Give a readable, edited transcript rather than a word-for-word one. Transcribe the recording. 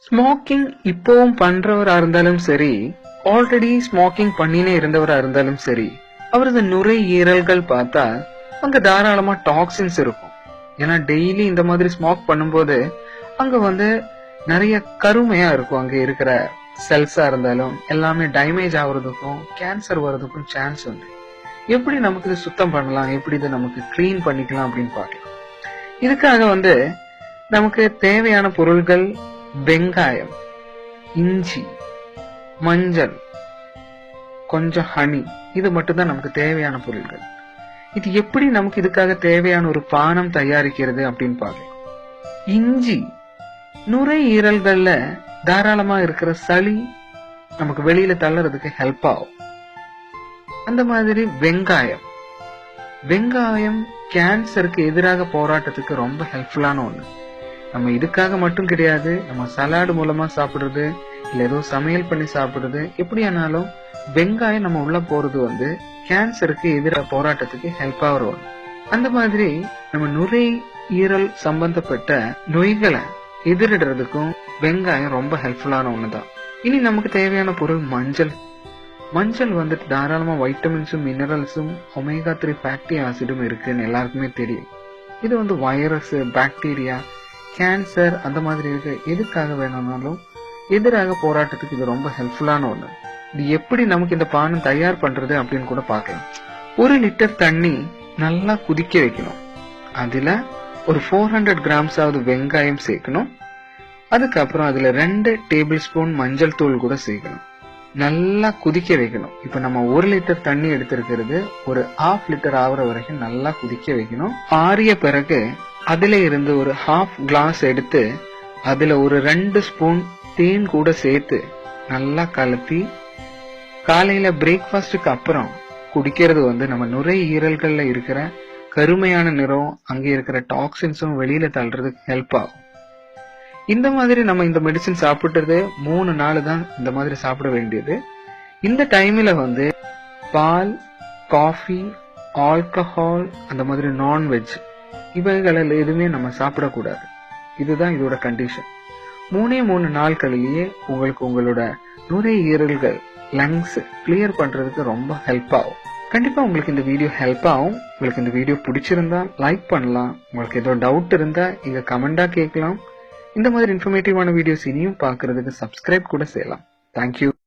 Smoking இப்பவும் பண்றவரா இருந்தாலும் சரி, ஆல்ரெடி ஸ்மோக்கிங் பண்ணினே இருந்தவரா இருந்தாலும் சரி, அவரது நுரையீரல்கள் பார்த்தா அங்க தாராளமா டாக்ஸின்ஸ் இருக்கும். ஏன்னா டெய்லி இந்த மாதிரி ஸ்மோக் பண்ணும்போது அங்க நிறைய கருமையா இருக்கும். அங்க இருக்கிற செல்ஸா இருந்தாலும் எல்லாமே டேமேஜ் ஆகுறதுக்கும் கேன்சர் வர்றதுக்கும் சான்ஸ் உண்டு. எப்படி நமக்கு இது சுத்தம் பண்ணலாம், எப்படி இதை நமக்கு கிளீன் பண்ணிக்கலாம் அப்படின்னு பார்க்கலாம். இதுக்காக நமக்கு தேவையான பொருள்கள் வெங்காயம், இஞ்சி, மஞ்சள், கொஞ்சம் ஹனி, இது மட்டும் தான் நமக்கு தேவையான பொருள்கள். இது எப்படி நமக்கு இதுக்காக தேவையான ஒரு பானம் தயாரிக்கிறது அப்படின்னு பார்க்கலாம். இஞ்சி நுரையீரல்கள்ல தாராளமா இருக்கிற சளி நமக்கு வெளியில தள்ளறதுக்கு ஹெல்ப் ஆகும். அந்த மாதிரி வெங்காயம் கேன்சருக்கு எதிராக போராட்டத்துக்கு ரொம்ப ஹெல்ப்ஃபுல்லான ஒண்ணு. நம்ம இதுக்காக மட்டும் கிடையாது, நம்ம சலாடு மூலமா சாப்பிடுறது, இல்ல ஏதோ சமையல் பண்ணி சாப்பிடுறது, எப்படியானாலும் வெங்காயம் நம்ம உள்ள போறது கேன்சருக்கு எதிராக போராட்டத்துக்கு ஹெல்ப் ஆகிற ஒண்ணு. அந்த மாதிரி நம்ம நுரையீரல் சம்பந்தப்பட்ட நோய்களை எதிரிடுறதுக்கும் வெங்காயம் ரொம்ப ஹெல்ப்ஃபுல்லான ஒண்ணுதான். இனி நமக்கு தேவையான பொருள் மஞ்சள் தாராளமா வைட்டமின்ஸும் மினரல்ஸும் ஒமேகா 3 ஃபேட்டி ஆசிடும் இருக்குன்னு எல்லாருக்குமே தெரியும். இது வைரஸ், பாக்டீரியா, கேன்சர் அந்த மாதிரி எதுக்காக வேணும்னாலும் எதிராக போராட்டத்துக்கு இது ரொம்ப ஹெல்ப்ஃபுல்லான ஒண்ணு. இது எப்படி நமக்கு இந்த பானம் தயார் பண்றது அப்படின்னு கூட பார்க்கலாம். 1 லிட்டர் தண்ணி நல்லா குதிக்க வைக்கணும். அதுல ஒரு 400 கிராம்ஸ் வெங்காயம் சேர்க்கணும். அதுக்கப்புறம் அதுல 2 டேபிள் ஸ்பூன் மஞ்சள் தூள் கூட சேர்க்கணும். நல்லா குதிக்க வைக்கணும். இப்ப நம்ம 1 லிட்டர் தண்ணி எடுத்திருக்கிறது ஒரு 1/2 லிட்டர் ஆகுற வரைக்கும் நல்லா குதிக்க வைக்கணும். ஆறிய பிறகு அதுல இருந்து ஒரு 1/2 கிளாஸ் எடுத்து அதுல ஒரு 2 ஸ்பூன் தேன் கூட சேர்த்து நல்லா கலத்தி காலையில பிரேக்ஃபாஸ்டுக்கு அப்புறம் குடிக்கிறது நம்ம நுரையீரல்கள்ல இருக்கிற கருமையான நிறம், அங்க இருக்கிற டாக்ஸின்ஸும் வெளியில தள்ளுறதுக்கு ஹெல்ப் ஆகும். இந்த மாதிரி நம்ம இந்த மெடிசின் சாப்பிட்டுறது 3 நாள் தான் இந்த மாதிரி சாப்பிட வேண்டியது. இந்த டைம்ல பால், காஃபி, ஆல்கஹால், அந்த மாதிரி நான்வெஜ் இவைகளில் எதுவுமே நம்ம சாப்பிடக்கூடாது. இதுதான் இதோட கண்டிஷன். 3 நாட்களிலேயே உங்களோட நுரையீரல்கள், லங்ஸ் கிளியர் பண்றதுக்கு ரொம்ப ஹெல்ப் ஆகும். கண்டிப்பா உங்களுக்கு இந்த வீடியோ ஹெல்ப் ஆகும். உங்களுக்கு இந்த வீடியோ பிடிச்சிருந்தா லைக் பண்ணலாம். உங்களுக்கு ஏதோ டவுட் இருந்தா இங்க கமெண்டா கேட்கலாம். இந்த மாதிரி இன்ஃபர்மேட்டிவான வீடியோஸ் இனியும் பார்க்கறதுக்கு சப்ஸ்கிரைப் கூட செய்யலாம். தேங்க்யூ.